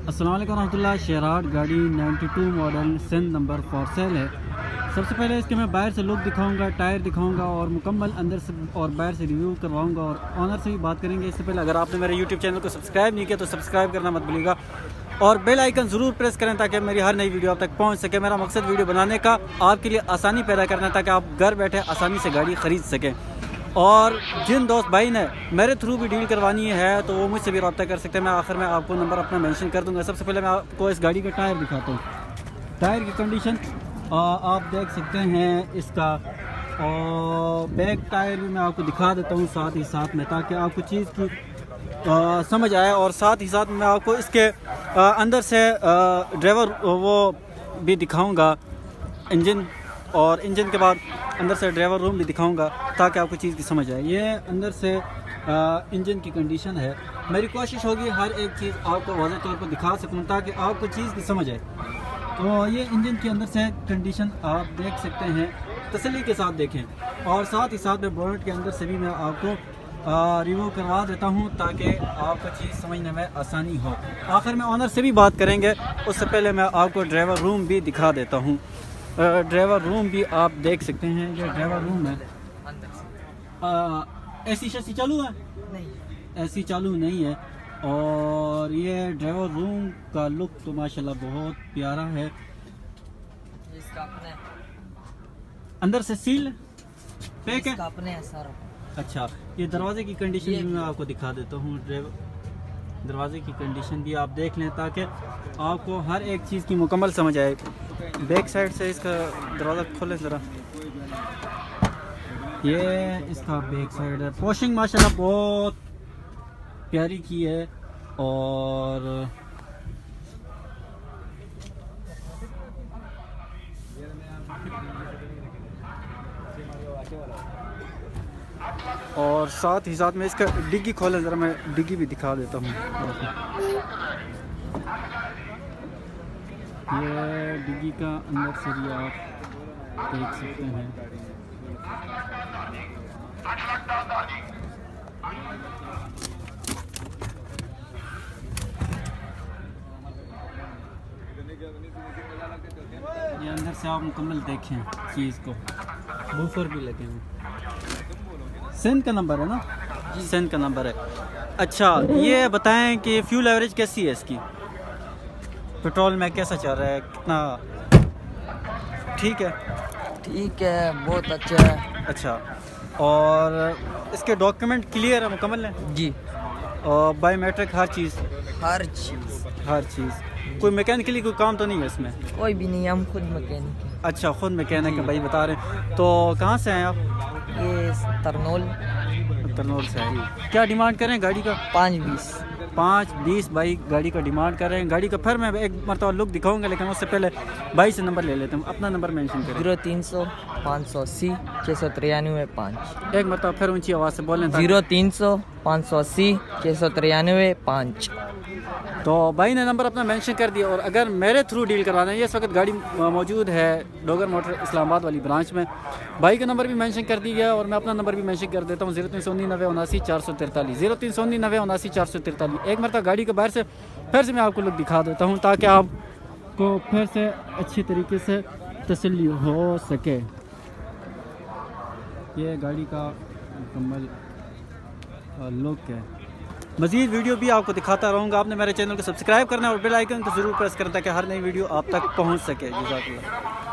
अस्सलाम वालेकुम रहमतुल्लाह। शेराट गाड़ी 92 model Sindh number for sale है। सबसे पहले इसके मैं बाहर से लुक दिखाऊंगा, टायर दिखाऊंगा और मुकम्मल अंदर से और बाहर से रिव्यू करवाऊंगा और ऑनर से भी बात करेंगे। इससे पहले अगर आपने मेरे यूट्यूब चैनल को सब्सक्राइब नहीं किया तो सब्सक्राइब करना मत भूलिएगा और बेल आइकन ज़रूर प्रेस करें ताकि मेरी हर नई वीडियो आप तक पहुँच सके। मेरा मकसद वीडियो बनाने का आपके लिए आसानी पैदा करना है ताकि आप घर बैठे आसानी से गाड़ी ख़रीद सकें। और जिन दोस्त भाई ने मेरे थ्रू भी डील करवानी है तो वो मुझसे भी रब्ता कर सकते हैं। मैं आखिर में आपको नंबर अपना मेंशन कर दूंगा। सबसे पहले मैं आपको इस गाड़ी का टायर दिखाता हूँ। टायर की कंडीशन आप देख सकते हैं इसका, और बैक टायर भी मैं आपको दिखा देता हूँ साथ ही साथ में, ताकि आपको चीज़ की समझ आए। और साथ ही साथ मैं आपको इसके अंदर से ड्राइवर वो भी दिखाऊँगा इंजन, और इंजन के बाद अंदर से ड्राइवर रूम भी दिखाऊंगा ताकि आपको चीज़ की समझ आए। ये अंदर से इंजन की कंडीशन है। मेरी कोशिश होगी हर एक चीज़ आपको वाज़ेह तौर पर दिखा सकूं ताकि आपको चीज़ की समझ आए। तो ये इंजन के अंदर से कंडीशन आप देख सकते हैं, तसल्ली के साथ देखें। और साथ ही साथ में बोनट के अंदर से भी मैं आपको रिव्यू करवा देता हूँ ताकि आपको चीज़ समझने में आसानी हो। आखिर में ऑनर से भी बात करेंगे, उससे पहले मैं आपको ड्राइवर रूम भी दिखा देता हूँ। ड्राइवर रूम भी आप देख सकते हैं, ये ड्राइवर रूम है। एसी शसी चालू है? नहीं, एसी चालू नहीं है। और ये ड्राइवर रूम का लुक तो माशाल्लाह बहुत प्यारा है। इसका अपने अंदर से सील पैक है, अपने है सारा। अच्छा, ये दरवाजे की कंडीशन भी मैं आपको दिखा देता हूँ। दरवाजे की कंडीशन भी आप देख लें ताकि आपको हर एक चीज़ की मुकम्मल समझ आए। बैक साइड से इसका दरवाज़ा खोले ज़रा, ये इसका बैक साइड है। वॉशिंग माशाल्लाह बहुत प्यारी की है। और साथ ही साथ में इसका डिग्गी खोले ज़रा, मैं डिग्गी भी दिखा देता हूँ। ये डिग्गी का अंदर से भी आप देख सकते हैं। ये अंदर से आप मुकम्मल देखें चीज़ को। बूफर भी लगे हैं। सिंध का नंबर है ना जी, सिंध का नंबर है। अच्छा, ये बताएं कि फ्यूल एवरेज कैसी है इसकी, पेट्रोल में कैसा चल रहा है, कितना? ठीक है, ठीक है, बहुत अच्छा है। अच्छा, और इसके डॉक्यूमेंट क्लियर है, मुकम्मल है जी, और बायोमेट्रिक हर चीज़? हर चीज़। कोई मैकेनिकली कोई काम तो नहीं है इसमें? कोई भी नहीं, हम खुद मैकेनिक हैं। अच्छा, खुद मैकेनिक है भाई बता रहे हैं। तो कहाँ से हैं आप? ये तरनोल से है। क्या डिमांड करें गाड़ी का? 520 भाई गाड़ी का डिमांड कर रहे हैं। गाड़ी का फिर मैं एक मरतबा लुक दिखाऊंगा, लेकिन उससे पहले भाई से नंबर ले लेते हैं। अपना नंबर मेंशन करें। 0300 580 693 5। एक मरतबा फिर ऊंची आवाज़ से बोलें। 0300 580 693 5। तो भाई ने नंबर अपना मेंशन कर दिया। और अगर मेरे थ्रू डील करवाना है, इस वक्त गाड़ी मौजूद है डोगर मोटर इस्लामाबाद वाली ब्रांच में। भाई का नंबर भी मेंशन कर दिया गया और मैं अपना नंबर भी मेंशन कर देता हूँ। 0319 443 0319 443। एक मरतबा गाड़ी के बाहर से फिर से मैं आपको लुक दिखा देता हूँ ताकि आपको फिर से अच्छी तरीके से तसल्ली हो सके। ये गाड़ी का मुकम्मल लुक है। मज़ीद वीडियो भी आपको दिखाता रहूँगा। आपने मेरे चैनल को सब्सक्राइब करना है और बेल आइकन को ज़रूर प्रेस करना ताकि हर नई वीडियो आप तक पहुँच सके। जज़ाकल्लाह।